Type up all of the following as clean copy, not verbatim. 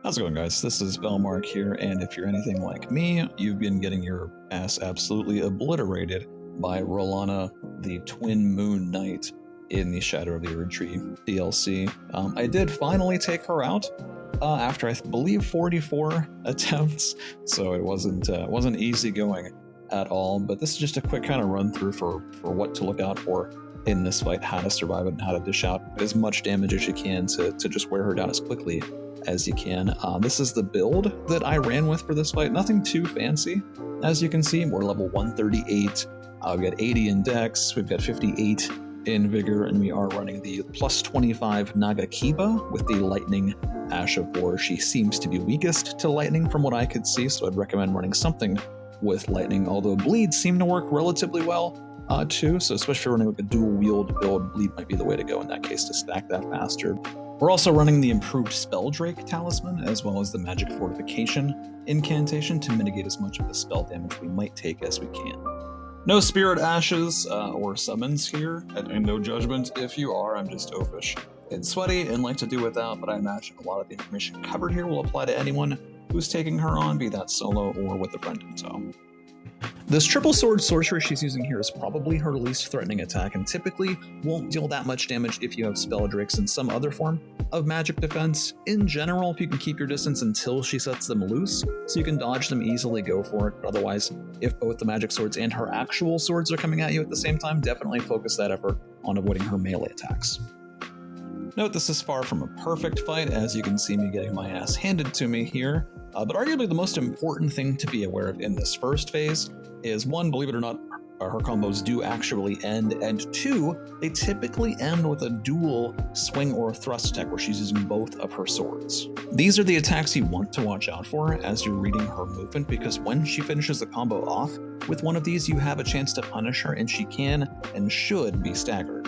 How's it going, guys? This is Velmark here, and if you're anything like me, you've been getting your ass absolutely obliterated by Rellana, the Twin Moon Knight in the Shadow of the Erdtree DLC. I did finally take her out after I believe 44 attempts, so it wasn't easy going at all. But this is just a quick kind of run through for what to look out for in this fight, how to survive it, and how to dish out as much damage as you can to just wear her down as quickly as you can. This is the build that I ran with for this fight. Nothing too fancy. As you can see, we're level 138. We've got 80 in dex, we've got 58 in vigor, and we are running the plus 25 Naga Kiba with the lightning Ash of War. She seems to be weakest to lightning from what I could see, so I'd recommend running something with lightning, although bleeds seem to work relatively well too, so especially if you're running like a dual wield build, bleed might be the way to go in that case to stack that faster. We're also running the improved Spelldrake Talisman, as well as the Magic Fortification Incantation to mitigate as much of the spell damage we might take as we can. No Spirit Ashes or Summons here, and no judgment if you are. I'm just oafish and sweaty and like to do without, but I imagine a lot of the information covered here will apply to anyone who's taking her on, be that solo or with a friend in tow. This triple sword sorcery she's using here is probably her least threatening attack and typically won't deal that much damage if you have Spelldrakes in some other form of magic defense. In general, if you can keep your distance until she sets them loose, so you can dodge them easily, go for it. But otherwise, if both the magic swords and her actual swords are coming at you at the same time, definitely focus that effort on avoiding her melee attacks. Note this is far from a perfect fight, as you can see me getting my ass handed to me here, but arguably the most important thing to be aware of in this first phase is, one, believe it or not, her combos do actually end, and two, they typically end with a dual swing or thrust tech where she's using both of her swords. These are the attacks you want to watch out for as you're reading her movement, because when she finishes the combo off with one of these, you have a chance to punish her, and she can and should be staggered.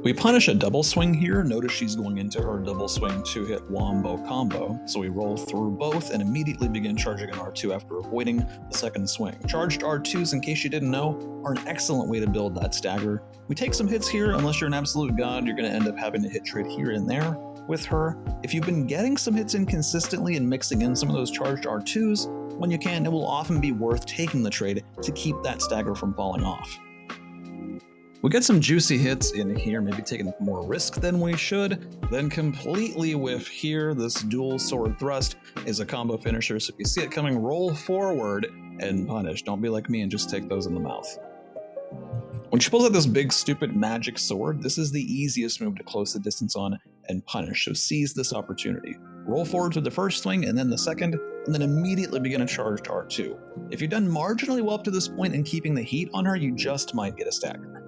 We punish a double swing here. Notice she's going into her double swing 2-hit wombo combo, so we roll through both and immediately begin charging an R2 after avoiding the second swing. Charged R2s, in case you didn't know, are an excellent way to build that stagger. We take some hits here. Unless you're an absolute god, you're going to end up having to hit trade here and there with her. If you've been getting some hits in consistently and mixing in some of those charged R2s when you can, it will often be worth taking the trade to keep that stagger from falling off. We get some juicy hits in here, maybe taking more risk than we should, then completely whiff here. This dual sword thrust is a combo finisher, so if you see it coming, roll forward and punish. Don't be like me and just take those in the mouth. When she pulls out this big stupid magic sword, this is the easiest move to close the distance on and punish, so seize this opportunity. Roll forward to the first swing and then the second, and then immediately begin a charged R2. If you've done marginally well up to this point and keeping the heat on her, you just might get a stagger.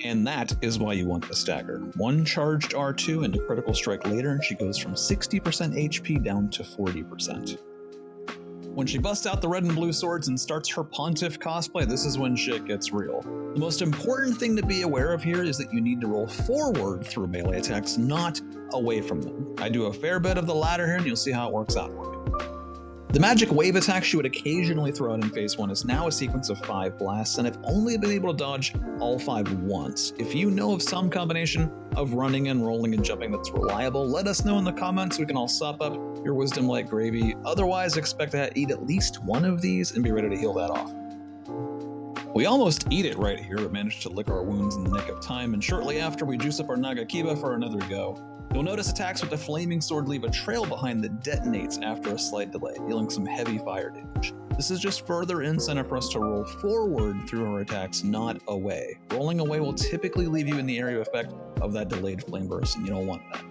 And that is why you want the stagger. One charged R2 into critical strike later, and she goes from 60% HP down to 40%. When she busts out the red and blue swords and starts her Pontiff cosplay, this is when shit gets real. The most important thing to be aware of here is that you need to roll forward through melee attacks, not away from them. I do a fair bit of the latter here, and you'll see how it works out for me. The magic wave attack she would occasionally throw out in phase 1 is now a sequence of 5 blasts, and I've only been able to dodge all 5 once. If you know of some combination of running and rolling and jumping that's reliable, let us know in the comments so we can all sop up your wisdom like gravy. Otherwise, expect to eat at least one of these and be ready to heal that off. We almost eat it right here, but managed to lick our wounds in the nick of time, and shortly after we juice up our Naga Kiba for another go. You'll notice attacks with the flaming sword leave a trail behind that detonates after a slight delay, dealing some heavy fire damage. This is just further incentive for us to roll forward through her attacks, not away. Rolling away will typically leave you in the area of effect of that delayed flame burst, and you don't want that.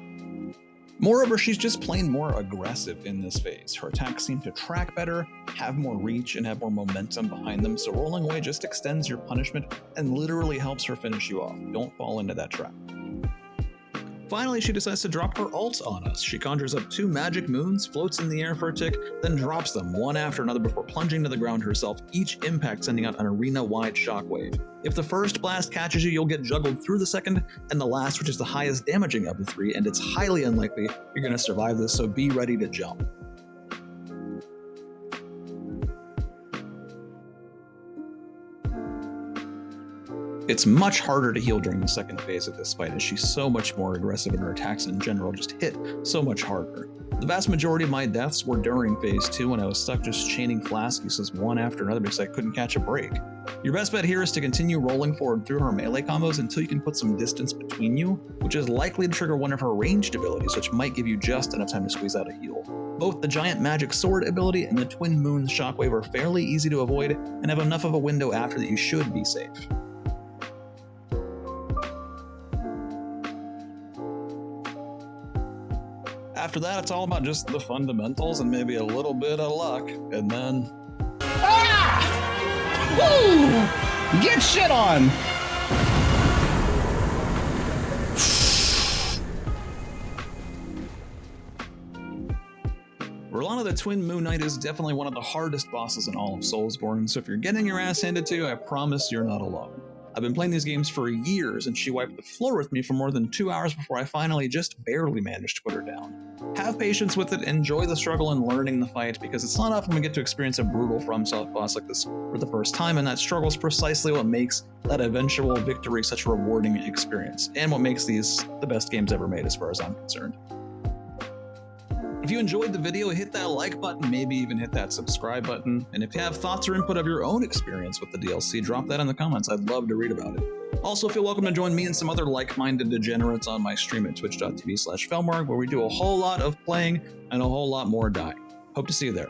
Moreover, she's just plain more aggressive in this phase. Her attacks seem to track better, have more reach, and have more momentum behind them, so rolling away just extends your punishment and literally helps her finish you off. Don't fall into that trap. Finally, she decides to drop her ult on us. She conjures up 2 magic moons, floats in the air for a tick, then drops them one after another before plunging to the ground herself, each impact sending out an arena-wide shockwave. If the first blast catches you, you'll get juggled through the second, and the last, which is the highest damaging of the 3, and it's highly unlikely you're going to survive this, so be ready to jump. It's much harder to heal during the second phase of this fight, as she's so much more aggressive and her attacks in general just hit so much harder. The vast majority of my deaths were during phase 2 when I was stuck just chaining flask uses one after another because I couldn't catch a break. Your best bet here is to continue rolling forward through her melee combos until you can put some distance between you, which is likely to trigger one of her ranged abilities, which might give you just enough time to squeeze out a heal. Both the giant magic sword ability and the twin moons shockwave are fairly easy to avoid and have enough of a window after that you should be safe. After that, it's all about just the fundamentals and maybe a little bit of luck, and then... Ah! Woo! Get shit on! Rellana the Twin Moon Knight is definitely one of the hardest bosses in all of Soulsborne, so if you're getting your ass handed to you, I promise you're not alone. I've been playing these games for years, and she wiped the floor with me for more than 2 hours before I finally just barely managed to put her down. Have patience with it, enjoy the struggle and learning the fight, because it's not often we get to experience a brutal FromSoft boss like this for the first time, and that struggle is precisely what makes that eventual victory such a rewarding experience, and what makes these the best games ever made as far as I'm concerned. If you enjoyed the video, hit that like button, maybe even hit that subscribe button. And if you have thoughts or input of your own experience with the DLC, drop that in the comments. I'd love to read about it. Also, feel welcome to join me and some other like-minded degenerates on my stream at twitch.tv/Felmarg, where we do a whole lot of playing and a whole lot more dying. Hope to see you there.